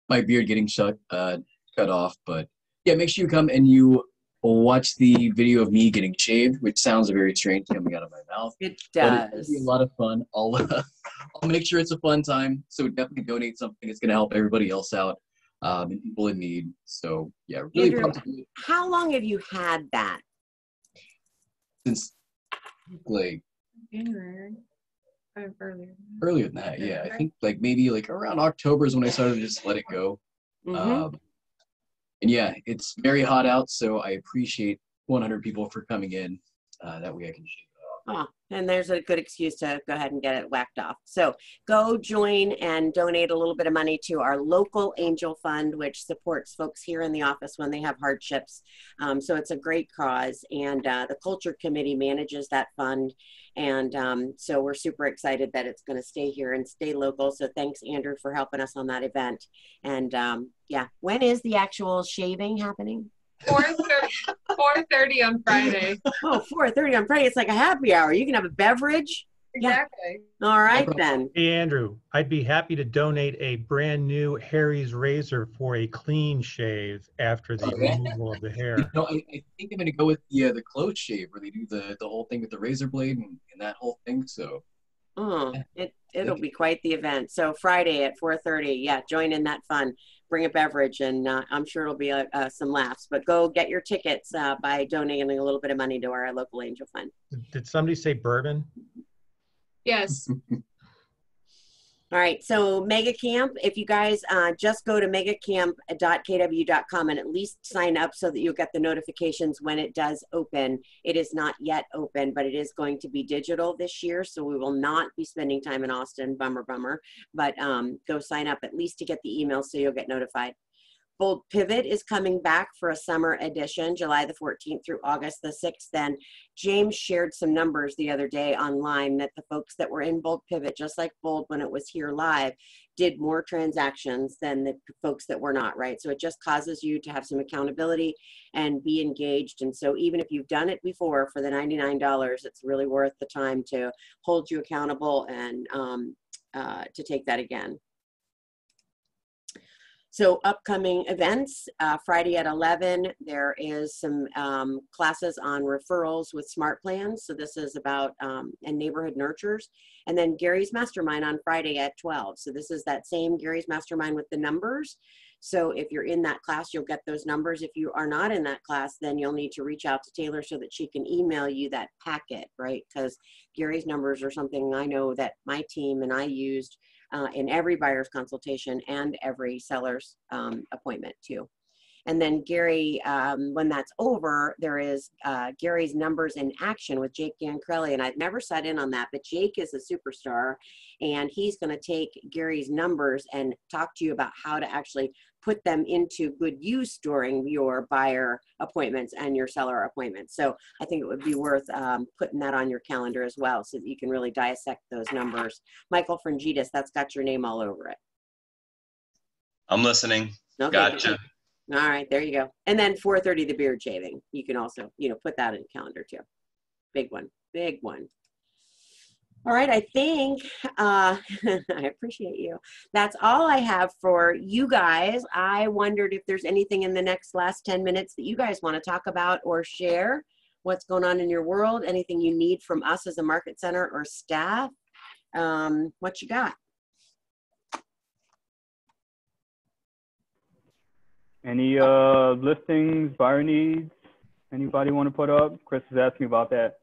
my beard getting cut off. But yeah, make sure you come and you watch the video of me getting shaved, which sounds very strange coming out of my mouth. It does. But it'll be a lot of fun. I'll make sure it's a fun time. So definitely donate something. It's going to help everybody else out. And people in need. So yeah, really Andrew, how long have you had that? Since like January. Earlier than that, yeah. I think like maybe like around October is when I started to just let it go. And yeah, it's very hot out, so I appreciate 100 people for coming in. That way I can shave it off. Oh, and there's a good excuse to go ahead and get it whacked off. So go join and donate a little bit of money to our local angel fund, which supports folks here in the office when they have hardships. So it's a great cause, and the culture committee manages that fund. And so we're super excited that it's going to stay here and stay local. So thanks, Andrew, for helping us on that event. And yeah, when is the actual shaving happening? 4:30 on Friday. Oh, 4:30 on Friday. It's like a happy hour. You can have a beverage. Exactly. Yeah. All right, then. Hey, Andrew, I'd be happy to donate a brand new Harry's razor for a clean shave after the removal of the hair. You know, I think I'm going to go with the close shave where they do the whole thing with the razor blade and that whole thing. So oh, it'll be quite the event. So Friday at 4:30, yeah, join in that fun. Bring a beverage, and I'm sure it'll be some laughs. But go get your tickets by donating a little bit of money to our local angel fund. Did somebody say bourbon? Yes. All right, so Mega Camp, if you guys just go to megacamp.kw.com and at least sign up so that you'll get the notifications when it does open. It is not yet open, but it is going to be digital this year, so we will not be spending time in Austin, bummer, but go sign up at least to get the email so you'll get notified. Bold Pivot is coming back for a summer edition, July the 14th through August the 6th. Then James shared some numbers the other day online that the folks that were in Bold Pivot, just like Bold when it was here live, did more transactions than the folks that were not, right? So it just causes you to have some accountability and be engaged. And so even if you've done it before for the $99, it's really worth the time to hold you accountable and to take that again. So upcoming events, Friday at 11, there is some classes on referrals with Smart Plans. So this is about, and neighborhood nurtures. And then Gary's Mastermind on Friday at 12. So this is that same Gary's Mastermind with the numbers. So if you're in that class, you'll get those numbers. If you are not in that class, then you'll need to reach out to Taylor so that she can email you that packet, right? Because Gary's numbers are something I know that my team and I used in every buyer's consultation and every seller's appointment too. And then Gary, when that's over, there is Gary's Numbers in Action with Jake Gancrelli. And I've never sat in on that, but Jake is a superstar, and he's going to take Gary's numbers and talk to you about how to actually put them into good use during your buyer appointments and your seller appointments. So I think it would be worth putting that on your calendar as well, so that you can really dissect those numbers. Michael Frangitas, that's got your name all over it. I'm listening. Okay. Gotcha. All right, there you go. And then 4:30, the beard shaving. You can also, put that in the calendar too. Big one, big one. All right, I think, I appreciate you. That's all I have for you guys. I wondered if there's anything in the last 10 minutes that you guys want to talk about or share. What's going on in your world, anything you need from us as a market center or staff. What you got? Any listings, buyer needs, anybody want to put up? Chris is asking about that.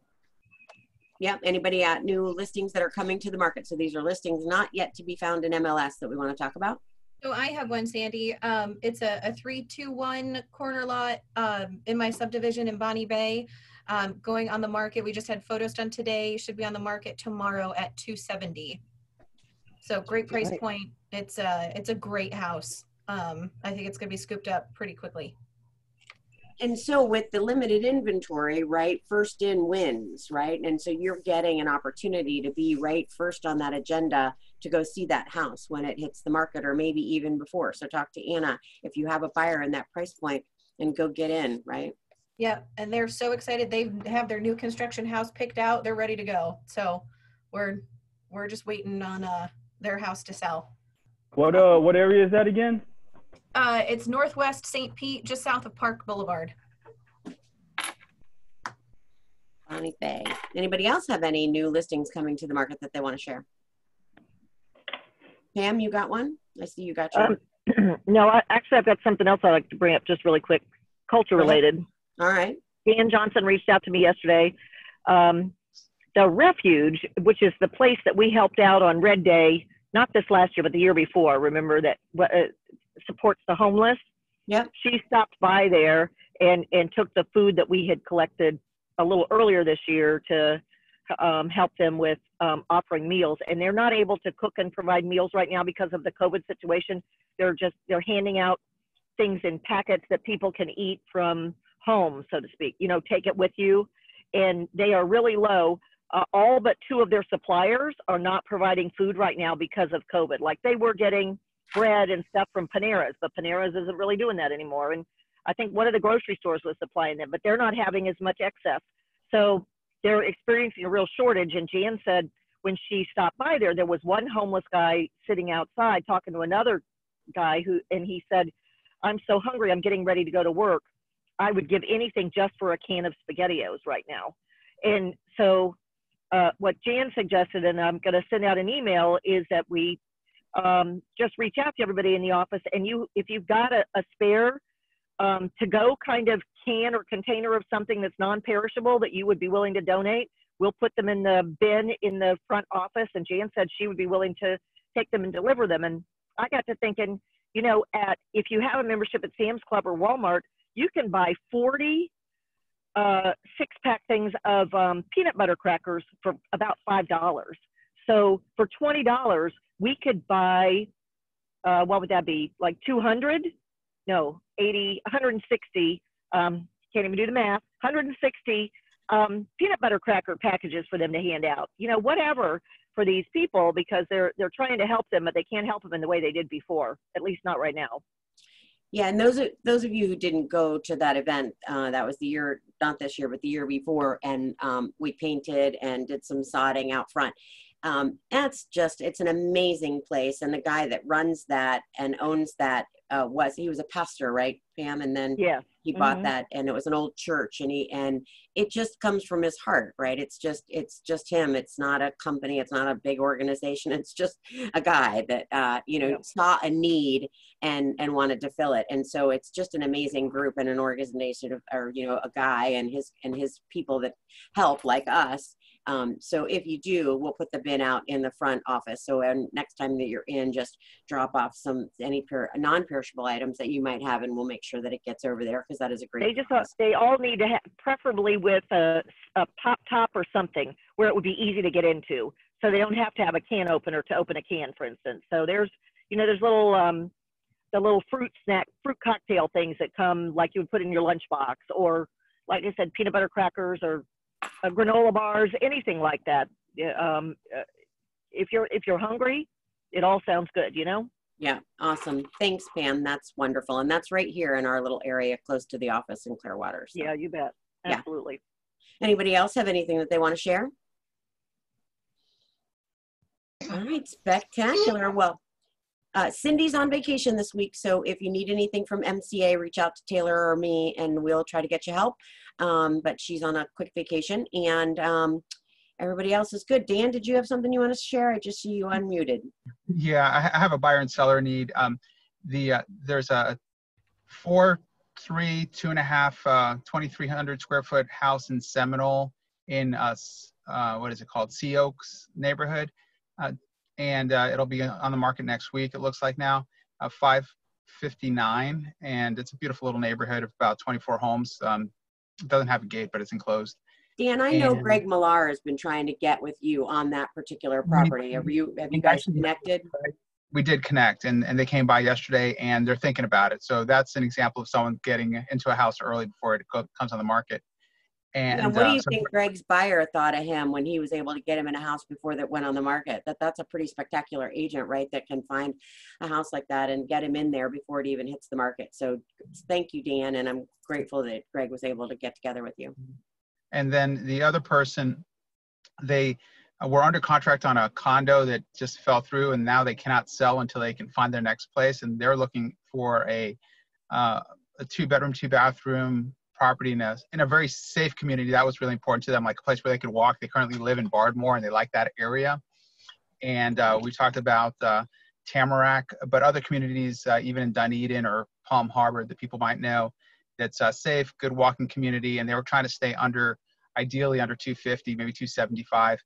Yeah, anybody at new listings that are coming to the market? So these are listings not yet to be found in MLS that we want to talk about. So I have one, Sandy. It's a 321 corner lot in my subdivision in Bonnie Bay, going on the market. We just had photos done today. Should be on the market tomorrow at 270. So great price point. It's a great house. I think it's going to be scooped up pretty quickly. And so with the limited inventory, right, first in wins, right? And so you're getting an opportunity to be right first on that agenda to go see that house when it hits the market, or maybe even before. So talk to Anna if you have a buyer in that price point and go get in, right? Yeah, and they're so excited. They have their new construction house picked out. They're ready to go. So we're just waiting on their house to sell. What area is that again? It's Northwest St. Pete, just south of Park Boulevard. Bonnie Bay. Anybody else have any new listings coming to the market that they want to share? Pam, you got one? I see you got your. No, actually, I've got something else I'd like to bring up just really quick, culture related. All right. Dan Johnson reached out to me yesterday. The Refuge, which is the place that we helped out on Red Day, not this last year, but the year before, remember, that supports the homeless. Yeah. She stopped by there and took the food that we had collected a little earlier this year to help them with offering meals. And they're not able to cook and provide meals right now because of the COVID situation. They're handing out things in packets that people can eat from home, so to speak, take it with you. And they are really low. All but 2 of their suppliers are not providing food right now because of COVID. Like, they were getting bread and stuff from Panera's, but Panera's isn't really doing that anymore. And I think one of the grocery stores was supplying them, but they're not having as much excess. So they're experiencing a real shortage. And Jan said when she stopped by there was one homeless guy sitting outside talking to another guy and he said, "I'm so hungry, I'm getting ready to go to work. I would give anything just for a can of SpaghettiOs right now." And so what Jan suggested, and I'm going to send out an email, is that we just reach out to everybody in the office, and if you've got a spare to-go kind of can or container of something that's non-perishable that you would be willing to donate, we'll put them in the bin in the front office. And Jan said she would be willing to take them and deliver them. And I got to thinking, if you have a membership at Sam's Club or Walmart, you can buy 40 6-pack things of peanut butter crackers for about $5. So for $20, we could buy, what would that be? Like 200? No, 80, 160, can't even do the math, 160 peanut butter cracker packages for them to hand out. Whatever, for these people because they're trying to help them, but they can't help them in the way they did before, at least not right now. Yeah, and those of you who didn't go to that event, that was the year, not this year, but the year before, and we painted and did some sodding out front. It's an amazing place, and the guy that runs that and owns that he was a pastor, right, Pam? And then yeah, he bought that, and it was an old church, and it just comes from his heart, right? It's just him. It's not a company. It's not a big organization. It's just a guy that saw a need and wanted to fill it. And so it's just an amazing group and an organization or a guy and his people that help like us. So if you do, we'll put the bin out in the front office. So next time that you're in, just drop off any non-perishable items that you might have, and we'll make sure that it gets over there, because that is a great. They all need to have, preferably with a pop top or something where it would be easy to get into, so they don't have to have a can opener to open a can, for instance. So there's little the little fruit cocktail things that come, like you would put in your lunchbox, or like I said, peanut butter crackers or granola bars, anything like that. If you're hungry, it all sounds good, Yeah, awesome. Thanks, Pam. That's wonderful, and that's right here in our little area close to the office in Clearwater. So. Yeah, you bet. Absolutely. Yeah. Anybody else have anything that they want to share? All right, spectacular. Well, Cindy's on vacation this week, so if you need anything from MCA, reach out to Taylor or me, and we'll try to get you help. But she's on a quick vacation, and everybody else is good. Dan, did you have something you want to share? I just see you unmuted. Yeah, I have a buyer and seller need. There's a 2.5, 2,300 square foot house in Seminole in what is it called? Sea Oaks neighborhood. And it'll be on the market next week, it looks like now, 559, and it's a beautiful little neighborhood of about 24 homes. It doesn't have a gate, but it's enclosed. Dan, I know Greg Millar has been trying to get with you on that particular property. Have you guys connected? We did connect, and they came by yesterday, and they're thinking about it. So that's an example of someone getting into a house early before it comes on the market. And what do you think Greg's buyer thought of him when he was able to get him in a house before that went on the market? That's a pretty spectacular agent, right? That can find a house like that and get him in there before it even hits the market. So thank you, Dan, and I'm grateful that Greg was able to get together with you. And then the other person, they were under contract on a condo that just fell through, and now they cannot sell until they can find their next place. And they're looking for a 2-bedroom, 2-bathroom property in a very safe community. That was really important to them, like a place where they could walk. They currently live in Bardmore, and they like that area. And we talked about Tamarack, but other communities, even in Dunedin or Palm Harbor, that people might know, that's a safe, good walking community. And they were trying to stay ideally under 250, maybe 275.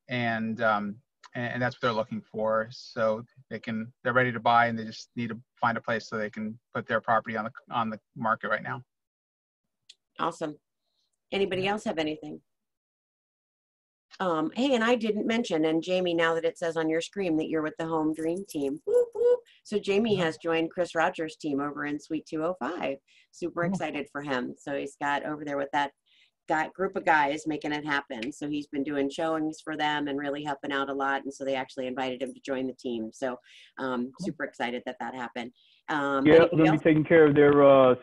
And that's what they're looking for. So they're ready to buy, and they just need to find a place so they can put their property on the market right now. Awesome. Anybody else have anything? Hey, and I didn't mention, and Jamie, now that it says on your screen that you're with the Home Dream Team. Whoop, whoop. So Jamie has joined Chris Rogers' team over in Suite 205. Super excited for him. So he's got over there with that group of guys making it happen. So he's been doing showings for them and really helping out a lot. And so they actually invited him to join the team. So super excited that happened. Yeah, we're going to be taking care of their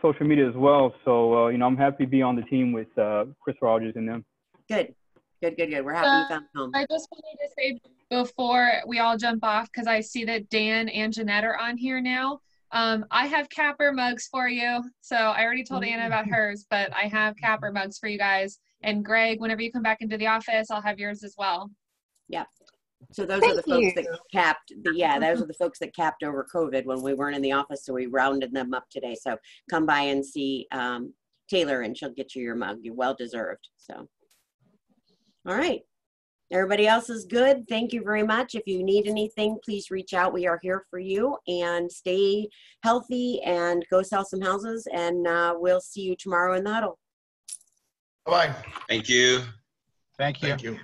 social media as well. So, I'm happy to be on the team with Chris Rogers and them. Good. We're happy you found home. I just wanted to say before we all jump off, because I see that Dan and Jeanette are on here now. I have Capper mugs for you. So I already told Anna about hers, but I have Capper mugs for you guys. And Greg, whenever you come back into the office, I'll have yours as well. Yeah. So those are the folks that capped. Those are the folks that capped over COVID when we weren't in the office. So we rounded them up today. So come by and see Taylor, and she'll get you your mug. You're well deserved. So, all right. Everybody else is good. Thank you very much. If you need anything, please reach out. We are here for you, and stay healthy and go sell some houses. And we'll see you tomorrow in the huddle. Bye-bye. Thank you. Thank you. Thank you.